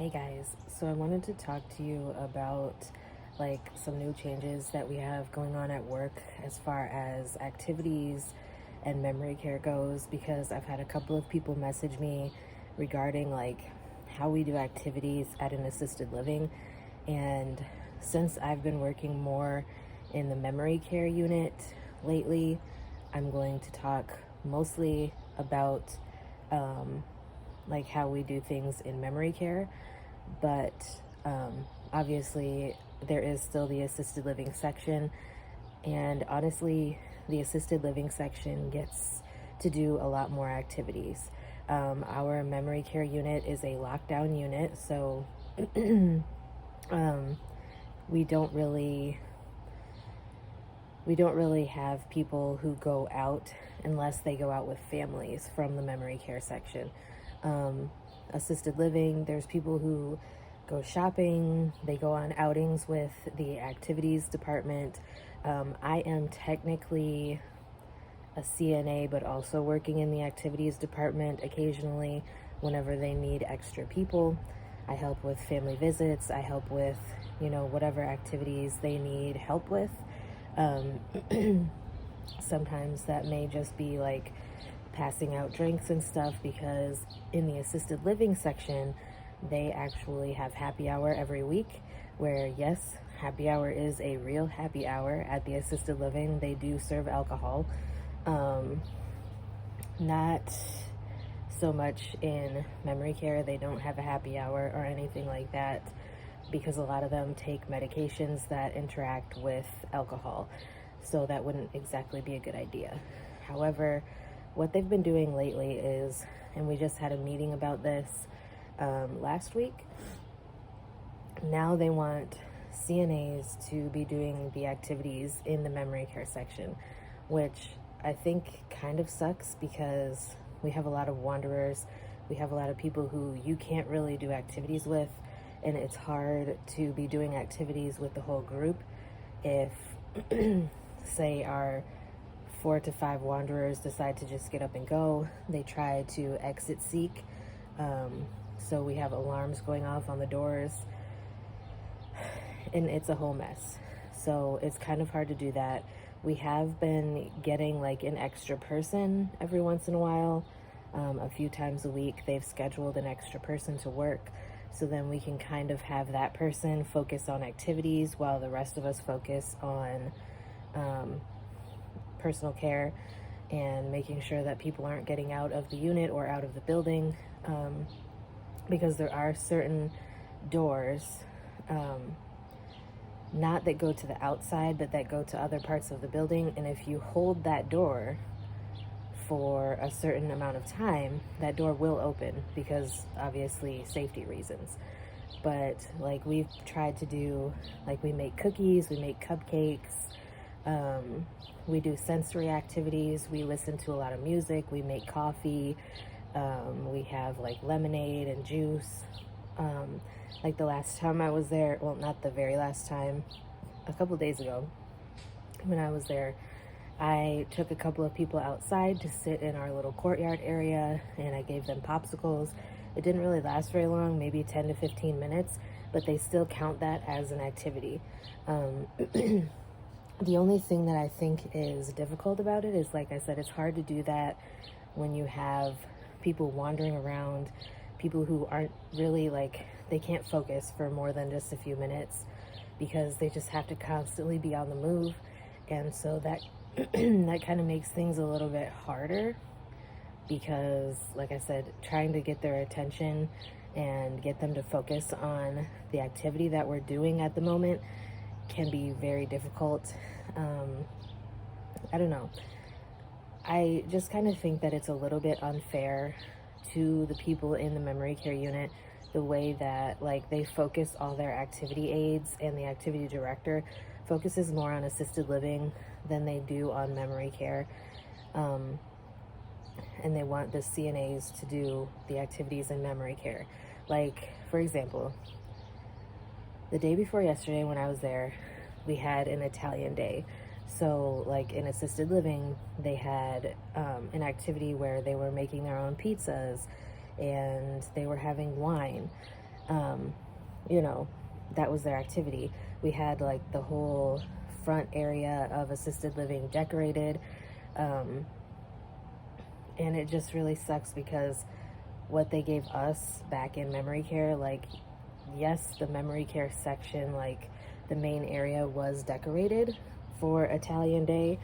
Hey guys, so I wanted to talk to you about some new changes that we have going on at work as far as activities and memory care goes, because I've had a couple of people message me regarding how we do activities at an assisted living. And since I've been working more in the memory care unit lately, I'm going to talk mostly about how we do things in memory care, but obviously there is still the assisted living section, and honestly the assisted living section gets to do a lot more activities. Our memory care unit is a lockdown unit, so we don't really have people who go out unless they go out with families from the memory care section. Assisted living, there's people who go shopping, they go on outings with the activities department. I am technically a CNA, but also working in the activities department occasionally whenever they need extra people. I help with family visits, I help with, whatever activities they need help with. Sometimes that may just be passing out drinks and stuff, because in the assisted living section, they actually have happy hour every week, where yes, happy hour is a real happy hour at the assisted living. They do serve alcohol. Not so much in memory care. They don't have a happy hour or anything like that, because a lot of them take medications that interact with alcohol. So that wouldn't exactly be a good idea. However, what they've been doing lately is, and we just had a meeting about this last week, now they want CNAs to be doing the activities in the memory care section, which I think kind of sucks, because we have a lot of wanderers. We have a lot of people who you can't really do activities with, and it's hard to be doing activities with the whole group if say our 4 to 5 wanderers decide to just get up and go. They try to exit seek, so we have alarms going off on the doors, and it's a whole mess. So it's kind of hard to do that. We have been getting an extra person every once in a while. A few times a week they've scheduled an extra person to work, so then we can kind of have that person focus on activities while the rest of us focus on personal care and making sure that people aren't getting out of the unit or out of the building, because there are certain doors, not that go to the outside, but that go to other parts of the building, and if you hold that door for a certain amount of time, that door will open, because obviously safety reasons. But we've tried to do, we make cookies, we make cupcakes, we do sensory activities, we listen to a lot of music, we make coffee, we have lemonade and juice. The last time I was there, well, not the very last time, a couple days ago when I was there, I took a couple of people outside to sit in our little courtyard area, and I gave them popsicles. It didn't really last very long, maybe 10 to 15 minutes, but they still count that as an activity. The only thing that I think is difficult about it is, like I said, it's hard to do that when you have people wandering around, people who aren't really they can't focus for more than just a few minutes, because they just have to constantly be on the move. And so that that kind of makes things a little bit harder, because like I said, trying to get their attention and get them to focus on the activity that we're doing at the moment can be very difficult. I don't know. I just kind of think that it's a little bit unfair to the people in the memory care unit, the way that they focus all their activity aides, and the activity director focuses more on assisted living than they do on memory care. And they want the CNAs to do the activities in memory care. For example, the day before yesterday when I was there, we had an Italian day. So in assisted living, they had an activity where they were making their own pizzas, and they were having wine. you know, that was their activity. We had like the whole front area of assisted living decorated, and it just really sucks because what they gave us back in memory care, like, yes, the memory care section, like the main area was decorated for Italian Day,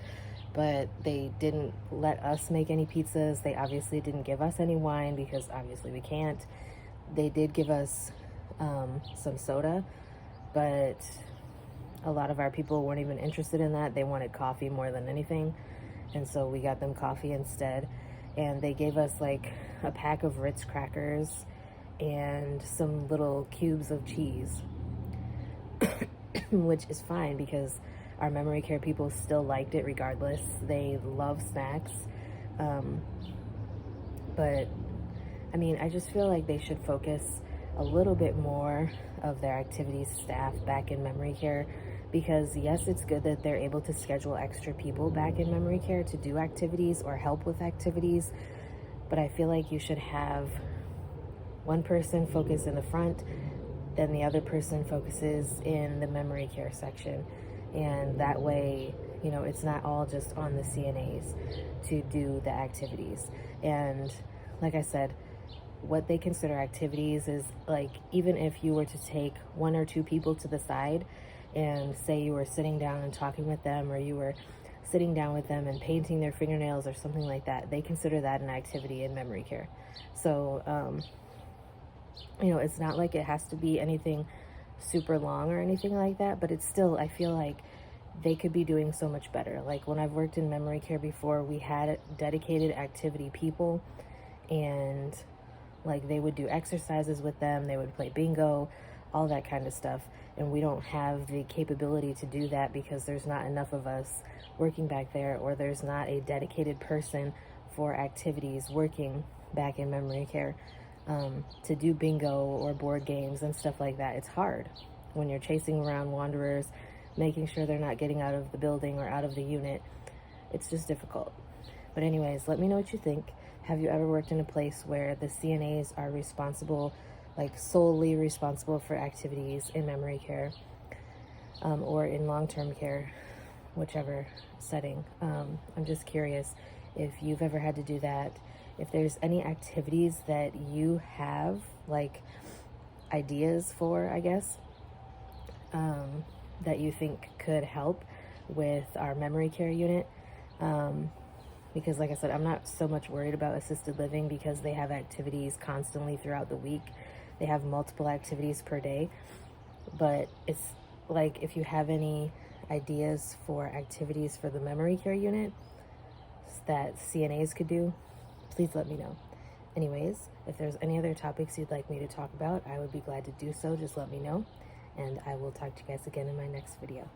but they didn't let us make any pizzas. They obviously didn't give us any wine because obviously we can't. They did give us some soda, but a lot of our people weren't even interested in that. They wanted coffee more than anything, and so we got them coffee instead. And they gave us like a pack of Ritz crackers and some little cubes of cheese, which is fine because our memory care people still liked it regardless. They love snacks. But I mean, I just feel like they should focus a little bit more of their activities staff back in memory care, because yes, it's good that they're able to schedule extra people back in memory care to do activities or help with activities, but I feel like you should have one person focus in the front, then the other person focuses in the memory care section, and that way, you know, it's not all just on the CNAs to do the activities. And like I said, what they consider activities is like, even if you were to take one or two people to the side and say you were sitting down and talking with them, or you were sitting down with them and painting their fingernails or something like that, they consider that an activity in memory care. So, you know, it's not like it has to be anything super long or anything like that, but it's still, I feel like they could be doing so much better. Like when I've worked in memory care before, we had dedicated activity people, and like they would do exercises with them, they would play bingo, all that kind of stuff. And we don't have the capability to do that because there's not enough of us working back there, or there's not a dedicated person for activities working back in memory care to do bingo or board games and stuff like that. It's hard when you're chasing around wanderers, making sure they're not getting out of the building or out of the unit. It's just difficult. But anyways, let me know what you think. Have you ever worked in a place where the CNAs are responsible, like solely responsible for activities in memory care, or in long-term care, whichever setting? I'm just curious if you've ever had to do that, if there's any activities that you have, like ideas for, I guess, that you think could help with our memory care unit. Because like I said, I'm not so much worried about assisted living because they have activities constantly throughout the week. They have multiple activities per day. But it's like, if you have any ideas for activities for the memory care unit that CNAs could do, please let me know. Anyways, if there's any other topics you'd like me to talk about, I would be glad to do so. Just let me know, and I will talk to you guys again in my next video.